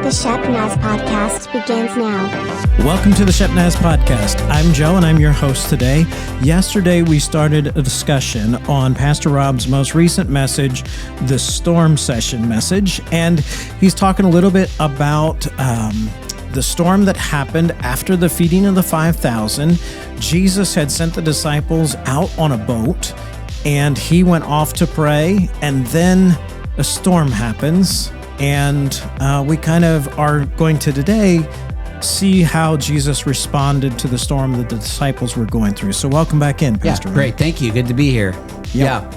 The Shepnaz Podcast begins now. Welcome to the Shepnaz Podcast. I'm Joe, and I'm your host today. Yesterday, we started a discussion on Pastor Rob's most recent message, the Storm Session message, and he's talking a little bit about the storm that happened after the feeding of the 5,000. Jesus had sent the disciples out on a boat, and he went off to pray, and then a storm happens. And we kind of are going to today see how Jesus responded to the storm that the disciples were going through. So welcome back in, Pastor. Yeah, great. Thank you. Good to be here. Yep.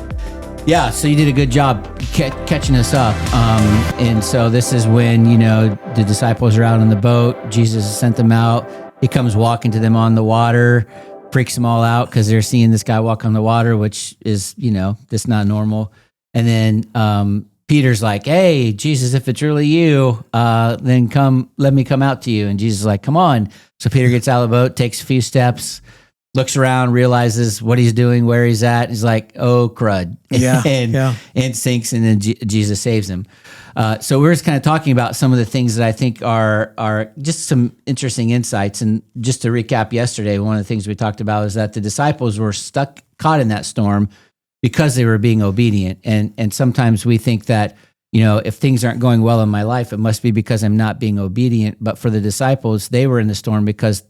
Yeah. So you did a good job catching us up. And so this is when, the disciples are out on the boat. Jesus sent them out. He comes walking to them on the water, freaks them all out because they're seeing this guy walk on the water, which is, that's not normal. And then Peter's like, hey, Jesus, if it's really you, then come, let me come out to you. And Jesus is like, come on. So Peter gets out of the boat, takes a few steps, looks around, realizes what he's doing, where he's at. He's like, oh, crud. And sinks, and then Jesus saves him. So we're just kind of talking about some of the things that I think are just some interesting insights. And just to recap yesterday, one of the things we talked about is that the disciples were caught in that storm because they were being obedient. And sometimes we think that, if things aren't going well in my life, it must be because I'm not being obedient. But for the disciples, they were in the storm because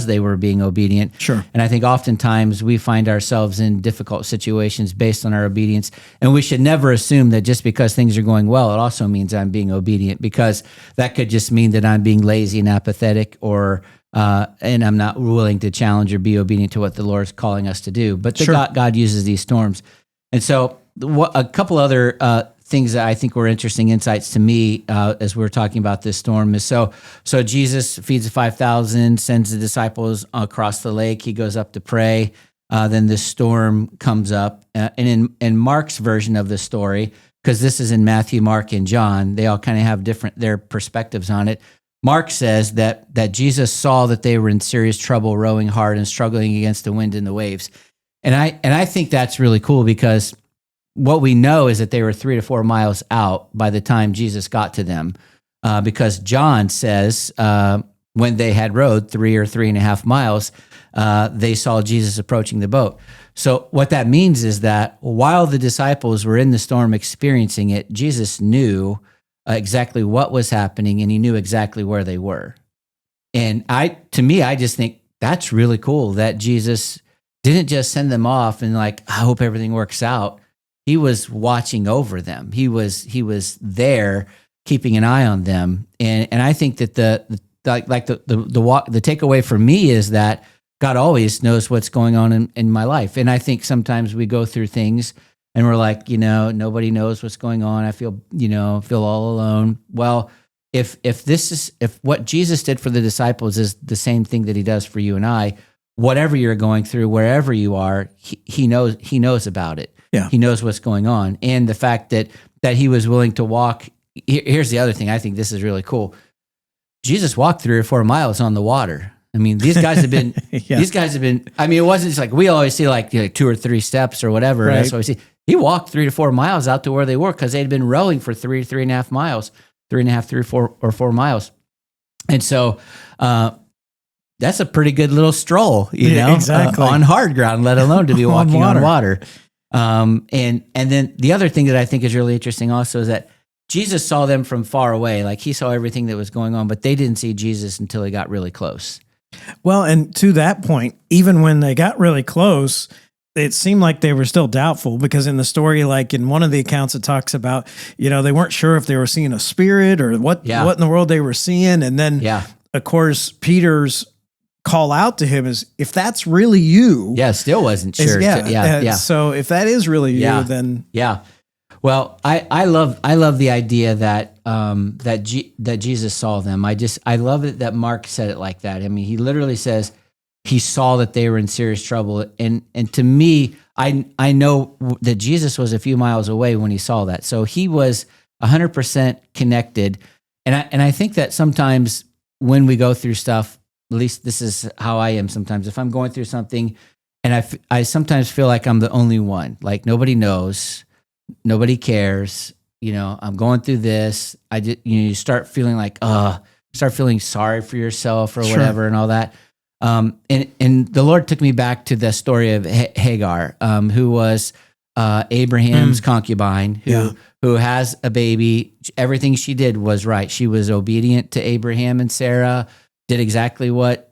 they were being obedient. Sure. And I think oftentimes we find ourselves in difficult situations based on our obedience. And we should never assume that just because things are going well, it also means I'm being obedient, because that could just mean that I'm being lazy and apathetic, or and I'm not willing to challenge or be obedient to what the Lord's calling us to do. But God uses these storms. And so a couple other things that I think were interesting insights to me as we were talking about this storm is so Jesus feeds the 5,000, sends the disciples across the lake. He goes up to pray. Then this storm comes up. And in Mark's version of the story, because this is in Matthew, Mark, and John, they all kind of have their perspectives on it. Mark says that Jesus saw that they were in serious trouble, rowing hard and struggling against the wind and the waves. And I think that's really cool, because what we know is that they were 3 to 4 miles out by the time Jesus got to them, because John says when they had rowed 3 or 3.5 miles, they saw Jesus approaching the boat. So what that means is that while the disciples were in the storm experiencing it, Jesus knew exactly what was happening, and he knew exactly where they were. And I just think that's really cool that Jesus didn't just send them off and I hope everything works out. He was watching over them. He was there, keeping an eye on them. And I think that the takeaway for me is that God always knows what's going on in my life. And I think sometimes we go through things and we're like, nobody knows what's going on. I feel all alone. Well, if what Jesus did for the disciples is the same thing that he does for you and I, whatever you're going through, wherever you are, he knows about it. Yeah. He knows what's going on. And the fact that he was willing to walk. Here's the other thing. I think this is really cool. Jesus walked 3 or 4 miles on the water. I mean, these guys have been, it wasn't just like, we always see like 2 or 3 steps or whatever. Right. That's what we see. He walked 3 to 4 miles out to where they were, because they'd been rowing for 3.5 miles, 3 or 4 miles. And so, that's a pretty good little stroll, exactly. On hard ground, let alone to be walking on water. And then the other thing that I think is really interesting also is that Jesus saw them from far away. Like, he saw everything that was going on, but they didn't see Jesus until he got really close. Well, and to that point, even when they got really close, it seemed like they were still doubtful, because in the story, like in one of the accounts, it talks about, they weren't sure if they were seeing a spirit or what in the world they were seeing. And then, of course, Peter's call out to him is, if that's really you. Yeah, still wasn't sure. So if that is really you, then. Yeah. Well, I love the idea that that Jesus saw them. I love it that Mark said it like that. I mean, he literally says he saw that they were in serious trouble, and to me, I know that Jesus was a few miles away when he saw that, so he was 100% connected. And I think that sometimes when we go through stuff, at least this is how I am sometimes. If I'm going through something, and I sometimes feel like I'm the only one, like nobody knows. Nobody cares. I'm going through this. You start feeling like, start feeling sorry for yourself or whatever and all that. And the Lord took me back to the story of Hagar, who was Abraham's concubine, who has a baby. Everything she did was right. She was obedient to Abraham and Sarah, did exactly what,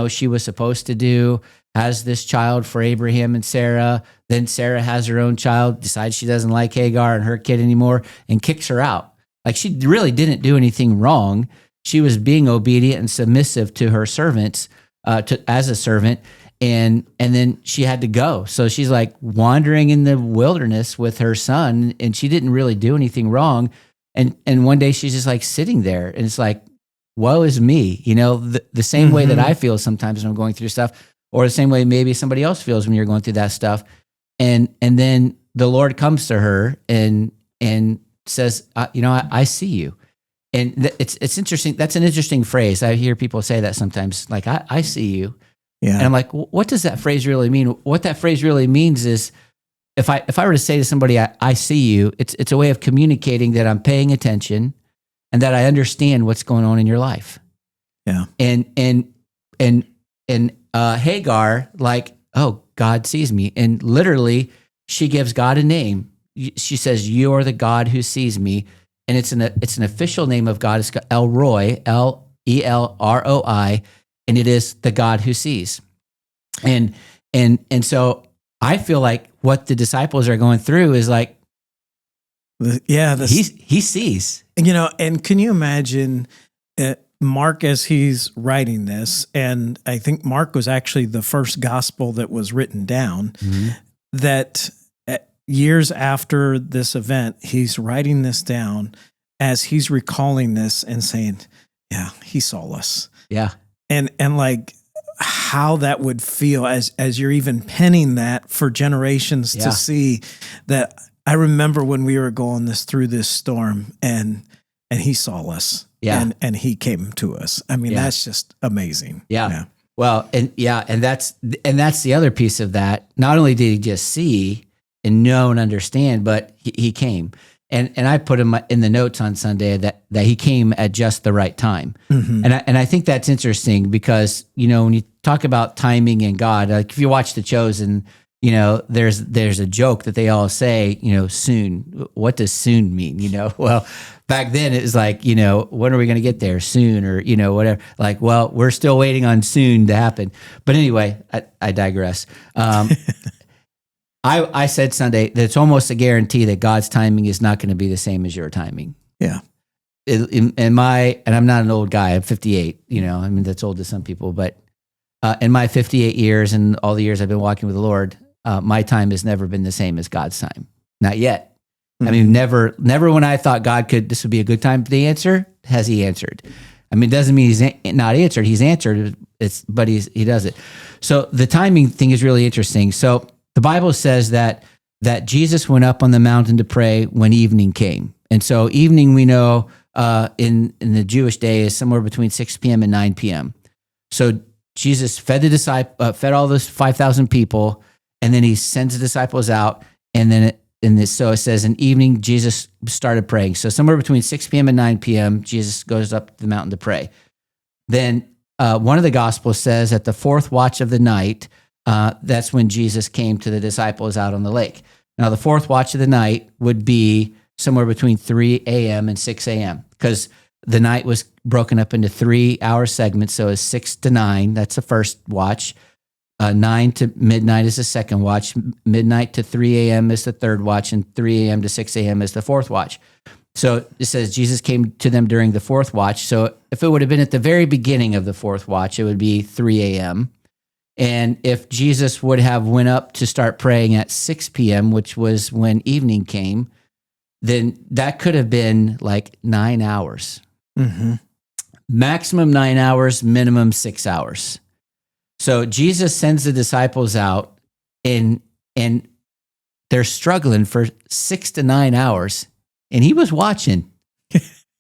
she was supposed to do, has this child for Abraham and Sarah. Then Sarah has her own child, decides she doesn't like Hagar and her kid anymore, and kicks her out. Like, she really didn't do anything wrong. She was being obedient and submissive to her servants, as a servant. And then she had to go. So she's like wandering in the wilderness with her son, and she didn't really do anything wrong. And one day she's just like sitting there, and it's like, woe is me, the same way that I feel sometimes when I'm going through stuff, or the same way maybe somebody else feels when you're going through that stuff. And then the Lord comes to her and says, I see you. And it's interesting. That's an interesting phrase. I hear people say that sometimes, like, I see you. Yeah. And I'm like, what does that phrase really mean? What that phrase really means is, if I were to say to somebody, I see you, it's a way of communicating that I'm paying attention and that I understand what's going on in your life. Yeah. And Hagar, like, oh, God sees me. And literally she gives God a name. She says, you are the God who sees me. And it's an official name of God. It's El Roi, Elelroi, and it is the God who sees. And so I feel like what the disciples are going through is like, he sees. And can you imagine Mark as he's writing this? And I think Mark was actually the first gospel that was written down. That years after this event, he's writing this down as he's recalling this and saying, yeah, he saw us. Yeah. And like how that would feel as you're even penning that for generations to see that. I remember when we were going through this storm and he saw us and he came to us. I mean, that's just amazing. Yeah. Well, and that's the other piece of that. Not only did he just see and know and understand, but he came. And I put him in the notes on Sunday that he came at just the right time. And I think that's interesting because, when you talk about timing and God, like if you watch The Chosen, there's a joke that they all say, soon. What does soon mean? Well, back then it was like, when are we going to get there? Soon, or, whatever. Like, well, we're still waiting on soon to happen. But anyway, I digress. I said Sunday that it's almost a guarantee that God's timing is not going to be the same as your timing. Yeah. And I'm not an old guy. I'm 58. That's old to some people, but in my 58 years and all the years I've been walking with the Lord, my time has never been the same as God's time. Not yet. I mean, never when I thought this would be a good time to answer, has he answered. I mean, it doesn't mean he's not answered. He's answered, but he does it. So the timing thing is really interesting. So the Bible says that Jesus went up on the mountain to pray when evening came. And so evening, we know in the Jewish day is somewhere between 6 p.m. and 9 p.m. So Jesus fed fed all those 5,000 people, and then he sends the disciples out. And then so it says in evening, Jesus started praying. So somewhere between 6 p.m. and 9 p.m., Jesus goes up the mountain to pray. Then one of the Gospels says at the fourth watch of the night, that's when Jesus came to the disciples out on the lake. Now, the fourth watch of the night would be somewhere between 3 a.m. and 6 a.m. because the night was broken up into 3-hour segments. So it's 6 to 9. That's the first watch. 9 to midnight is the second watch. Midnight to 3 a.m. is the third watch. And 3 a.m. to 6 a.m. is the fourth watch. So it says Jesus came to them during the fourth watch. So if it would have been at the very beginning of the fourth watch, it would be 3 a.m. And if Jesus would have went up to start praying at 6 p.m., which was when evening came, then that could have been like 9 hours. Maximum 9 hours, minimum 6 hours. So Jesus sends the disciples out and they're struggling for 6 to 9 hours. And he was watching.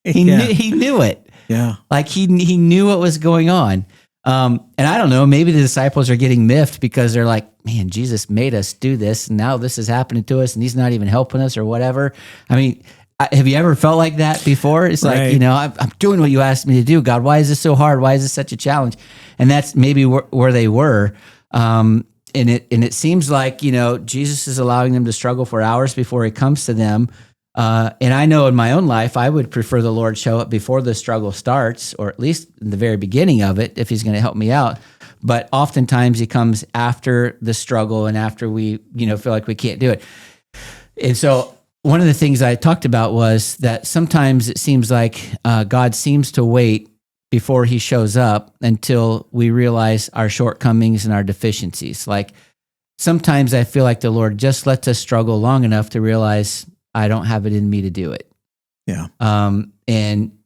He knew it. Yeah. Like he knew what was going on. And I don't know, maybe the disciples are getting miffed because they're like, man, Jesus made us do this. And now this is happening to us and he's not even helping us or whatever. I mean, have you ever felt like that before? It's like, Right. you know, I'm doing what you asked me to do, God. Why is this so hard? Why is this such a challenge? And that's maybe where they were. And it seems like, you know, Jesus is allowing them to struggle for hours before he comes to them. And I know in my own life, I would prefer the Lord show up before the struggle starts, or at least in the very beginning of it, if he's going to help me out. But oftentimes he comes after the struggle and after we, you know, feel like we can't do it. And so one of the things I talked about was that sometimes it seems like God seems to wait before he shows up until we realize our shortcomings and our deficiencies. Like sometimes I feel like the Lord just lets us struggle long enough to realize I don't have it in me to do it. Yeah.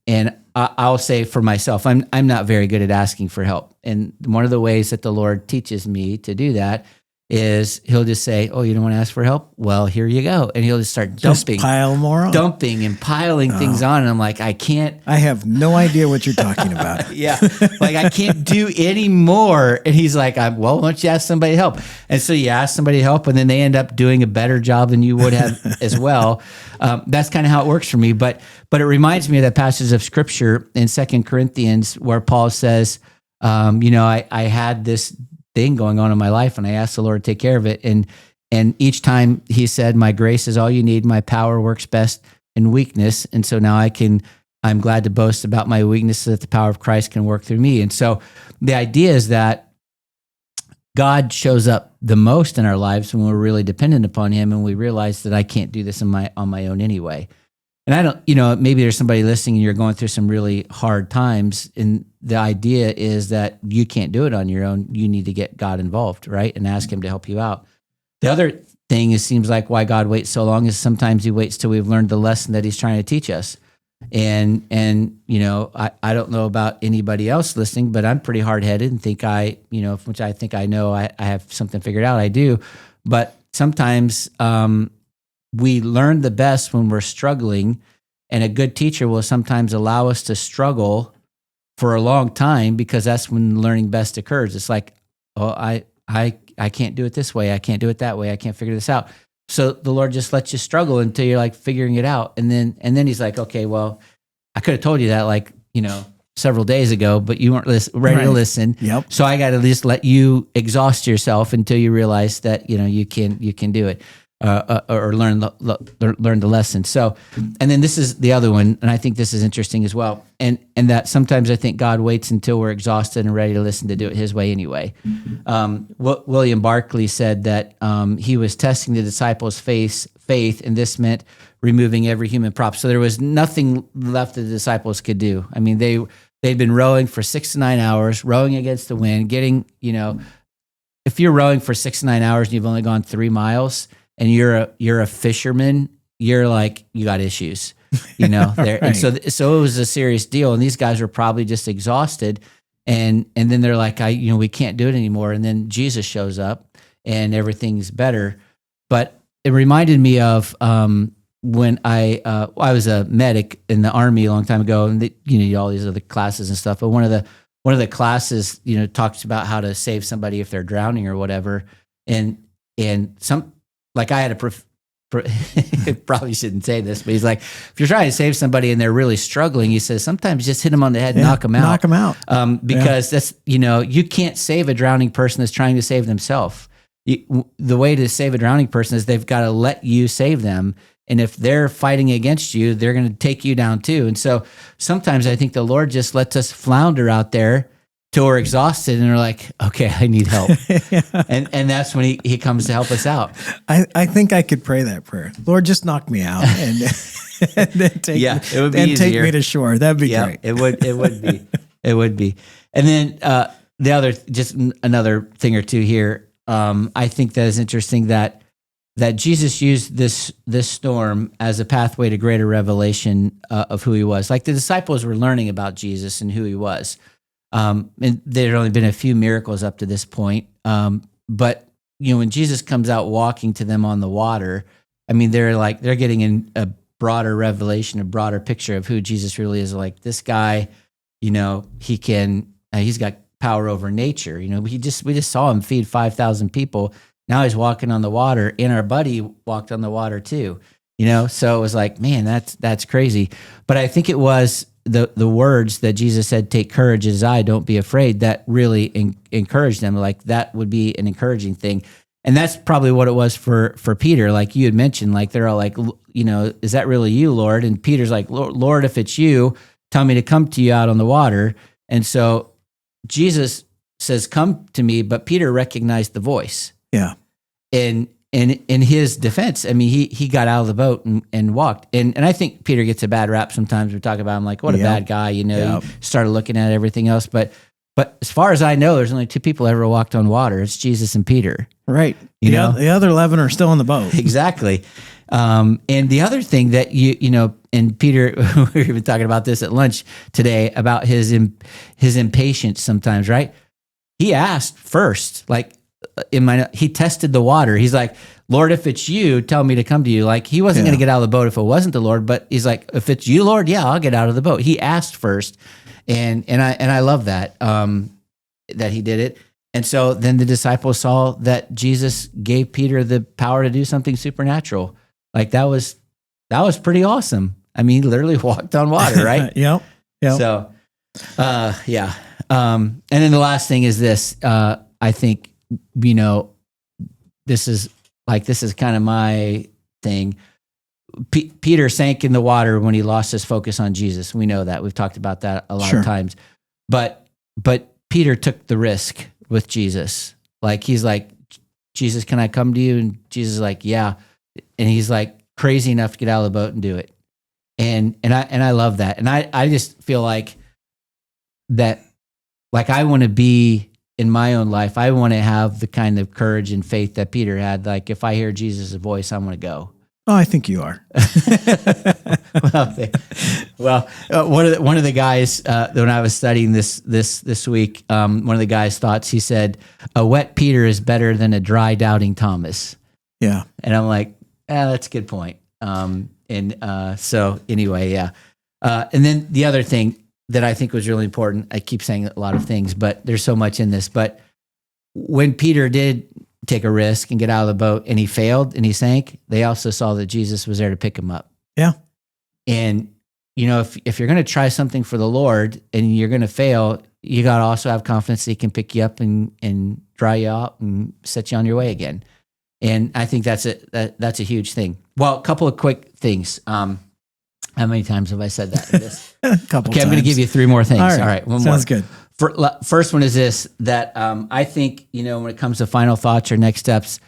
And I'll say for myself, I'm not very good at asking for help. And one of the ways that the Lord teaches me to do that is he'll just say, "Oh, you don't want to ask for help? Well, here you go." And he'll just start dumping, pile more on. dumping and piling things on. And I'm like, I can't. I have no idea what you're talking about. Yeah. Like I can't do any more. And he's like, well, why don't you ask somebody to help? And so you ask somebody to help and then they end up doing a better job than you would have as well. That's kind of how it works for me. But it reminds me of that passage of scripture in 2 Corinthians where Paul says, you know, I had this thing going on in my life and I asked the Lord to take care of it. And each time he said, my grace is all you need. My power works best in weakness. And so now I'm glad to boast about my weakness so that the power of Christ can work through me. And so the idea is that God shows up the most in our lives when we're really dependent upon him and we realize that I can't do this on my own anyway. And I don't, you know, maybe there's somebody listening and you're going through some really hard times. And the idea is that you can't do it on your own. You need to get God involved, right? And ask him to help you out. The other thing is, seems like why God waits so long is sometimes he waits till we've learned the lesson that he's trying to teach us. And you know, I don't know about anybody else listening, but I'm pretty hard-headed and think which I think I know I have something figured out. I do. But sometimes, we learn the best when we're struggling, and a good teacher will sometimes allow us to struggle for a long time because that's when learning best occurs. It's like, oh, I can't do it this way. I can't do it that way. I can't figure this out. So the Lord just lets you struggle until you're like figuring it out. And then he's like, okay, well, I could have told you that like, you know, several days ago, but you weren't ready to listen. Yep. So I got to at least let you exhaust yourself until you realize that, you know, you can do it. Or learn the lesson. So, and then this is the other one, and I think this is interesting as well. And that sometimes I think God waits until we're exhausted and ready to listen to do it His way anyway. William Barclay said that he was testing the disciples' faith, and this meant removing every human prop. So there was nothing left that the disciples could do. I mean, they'd been rowing for 6 to 9 hours, rowing against the wind, getting, you know, if you're rowing for 6 to 9 hours and you've only gone 3 miles. And you're a fisherman, you're like, you got issues, you know, there. Right. And so it was a serious deal. And these guys were probably just exhausted. And then they're like, we can't do it anymore. And then Jesus shows up and everything's better. But it reminded me of when I was a medic in the Army a long time ago, and all these other classes and stuff. But one of the classes, you know, talks about how to save somebody if they're drowning or whatever. And some, like I had probably shouldn't say this, but he's like, if you're trying to save somebody and they're really struggling, he says, sometimes just hit them on the head and knock them out. Knock them out. Because that's, you know, you can't save a drowning person that's trying to save themselves. The way to save a drowning person is they've got to let you save them. And if they're fighting against you, they're going to take you down too. And so sometimes I think the Lord just lets us flounder out there till we're exhausted and we're like, okay, I need help. Yeah. And that's when he comes to help us out. I think I could pray that prayer. Lord, just knock me out and then take me to shore. That'd be great. It would be. And then the other, just another thing or two here. I think that is interesting that Jesus used this storm as a pathway to greater revelation of who he was. Like the disciples were learning about Jesus and who he was. And there had only been a few miracles up to this point. But, you know, when Jesus comes out walking to them on the water, I mean, they're getting a broader revelation, a broader picture of who Jesus really is. Like this guy, you know, he's got power over nature. You know, we just saw him feed 5,000 people. Now he's walking on the water, and our buddy walked on the water too. So it was like, man, that's crazy. But I think it was the words that Jesus said, "Take courage, it is I, don't be afraid," that really encouraged them. Like that would be an encouraging thing. And that's probably what it was for Peter. Like you had mentioned, like they're all like, is that really you, Lord? And Peter's like, Lord, if it's you, tell me to come to you out on the water. And so Jesus says, come to me, but Peter recognized the voice. Yeah. And in his defense, I mean, he got out of the boat and walked. And I think Peter gets a bad rap sometimes. We talk about him like, what a bad guy, He started looking at everything else. But as far as I know, there's only two people ever walked on water. It's Jesus and Peter. Right. The other 11 are still in the boat. Exactly. And the other thing that and Peter, we were even talking about this at lunch today about his impatience sometimes, right? He asked first, like he tested the water. He's like, Lord, if it's you, tell me to come to you. Like he wasn't going to get out of the boat if it wasn't the Lord, but he's like, if it's you, Lord, yeah, I'll get out of the boat. He asked first. And I love that, that he did it. And so then the disciples saw that Jesus gave Peter the power to do something supernatural. Like that was pretty awesome. I mean, he literally walked on water, right? Yep. So, yeah. And then the last thing is this, I think, this is kind of my thing. Peter sank in the water when he lost his focus on Jesus. We know that. We've talked about that a lot of times. But Peter took the risk with Jesus. Like he's like, Jesus, can I come to you? And Jesus is like, yeah. And he's like crazy enough to get out of the boat and do it. And I love that. And I just feel like that, like I want to be in my own life, I want to have the kind of courage and faith that Peter had. Like if I hear Jesus' voice, I'm going to go. Oh, I think you are. One of the guys when I was studying this week, one of the guys' thoughts, he said, "A wet Peter is better than a dry doubting Thomas." Yeah, and I'm like, that's a good point. So anyway, yeah. And then the other thing that I think was really important, I keep saying a lot of things, but there's so much in this. But when Peter did take a risk and get out of the boat and he failed and he sank, they also saw that Jesus was there to pick him up. Yeah. And, if you're going to try something for the Lord and you're going to fail, you got to also have confidence that he can pick you up and dry you out and set you on your way again. And I think that's a huge thing. Well, a couple of quick things. How many times have I said that in this? A couple times. I'm going to give you three more things. All right. One Sounds more. good. First one is this, that I think, when it comes to final thoughts or next steps,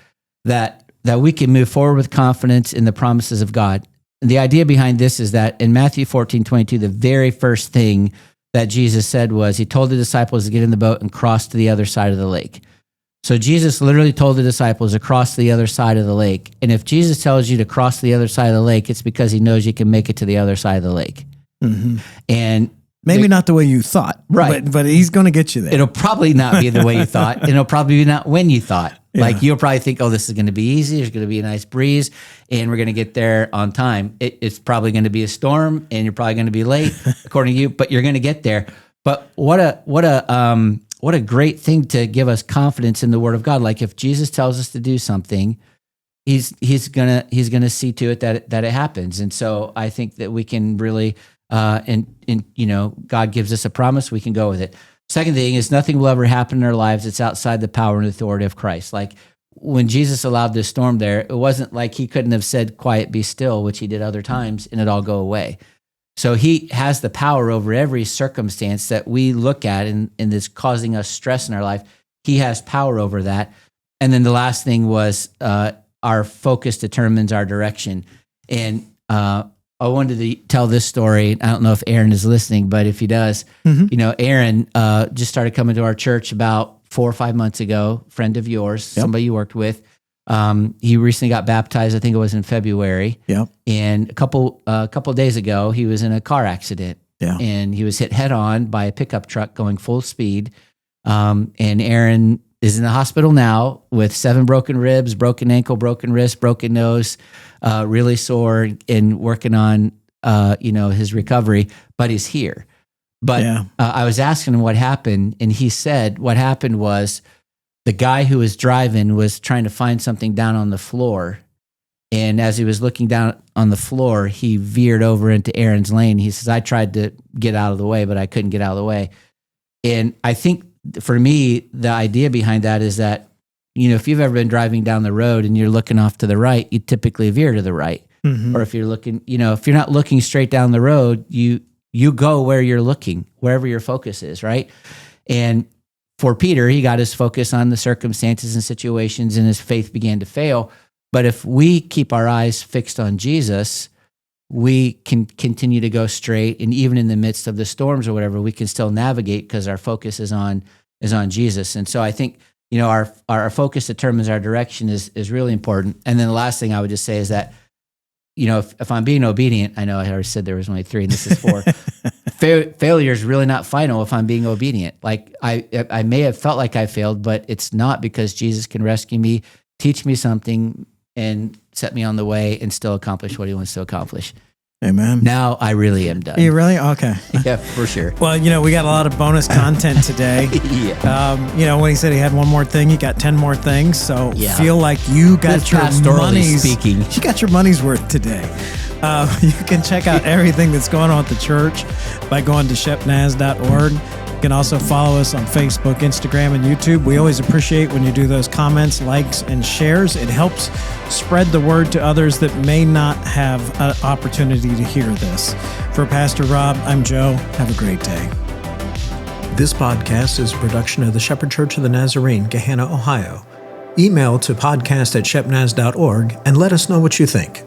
that we can move forward with confidence in the promises of God. And the idea behind this is that in Matthew 14:22, the very first thing that Jesus said was, he told the disciples to get in the boat and cross to the other side of the lake. So Jesus literally told the disciples to cross to the other side of the lake. And if Jesus tells you to cross to the other side of the lake, it's because he knows you can make it to the other side of the lake. Mm-hmm. And maybe not the way you thought, right? But he's going to get you there. It'll probably not be the way you thought. And it'll probably be not when you thought. Yeah. Like you'll probably think, oh, this is going to be easy. There's going to be a nice breeze, and we're going to get there on time. It's probably going to be a storm, and you're probably going to be late, according to you. But you're going to get there. But what a great thing to give us confidence in the Word of God. Like if Jesus tells us to do something, he's gonna see to it that it happens. And so I think that we can really. God gives us a promise, we can go with it. Second thing is nothing will ever happen in our lives that's outside the power and authority of Christ. Like when Jesus allowed this storm there, it wasn't like he couldn't have said, quiet, be still, which he did other times, and it all go away. So he has the power over every circumstance that we look at and that's causing us stress in our life. He has power over that. And then the last thing was our focus determines our direction. And I wanted to tell this story. I don't know if Aaron is listening, but if he does, Aaron just started coming to our church about 4 or 5 months ago, friend of yours, somebody you worked with. He recently got baptized. I think it was in February. Yep. And a couple of days ago, he was in a car accident. Yeah. And he was hit head on by a pickup truck going full speed. And Aaron is in the hospital now with 7 broken ribs, broken ankle, broken wrist, broken nose, really sore, and working on his recovery. But he's here. But I was asking him what happened, and he said what happened was the guy who was driving was trying to find something down on the floor, And as he was looking down on the floor, he veered over into Aaron's lane. He says, I tried to get out of the way, but I couldn't get out of the way. And I think for me, the idea behind that is that, if you've ever been driving down the road and you're looking off to the right, you typically veer to the right. Mm-hmm. Or if you're looking, if you're not looking straight down the road, you go where you're looking, wherever your focus is, right? And for Peter, he got his focus on the circumstances and situations, and his faith began to fail. But if we keep our eyes fixed on Jesus, we can continue to go straight. And even in the midst of the storms or whatever, we can still navigate because our focus is on Jesus. And so I think, our focus determines our direction is really important. And then the last thing I would just say is that, if I'm being obedient, I know I already said there was only 3 and this is 4. Failure is really not final if I'm being obedient. Like I may have felt like I failed, but it's not, because Jesus can rescue me, teach me something, and set me on the way and still accomplish what he wants to accomplish. Amen. Now I really am done. You really? Okay. Yeah, for sure. Well, we got a lot of bonus content today. Yeah. When he said he had one more thing, you got 10 more things. So feel like you got That's your pastorally speaking. You got your money's worth today. You can check out everything that's going on at the church by going to shepnaz.org. You can also follow us on Facebook, Instagram, and YouTube. We always appreciate when you do those comments, likes, and shares. It helps spread the word to others that may not have an opportunity to hear this. For Pastor Rob, I'm Joe. Have a great day. This podcast is a production of the Shepherd Church of the Nazarene, Gahanna, Ohio. Email to podcast@shepnaz.org and let us know what you think.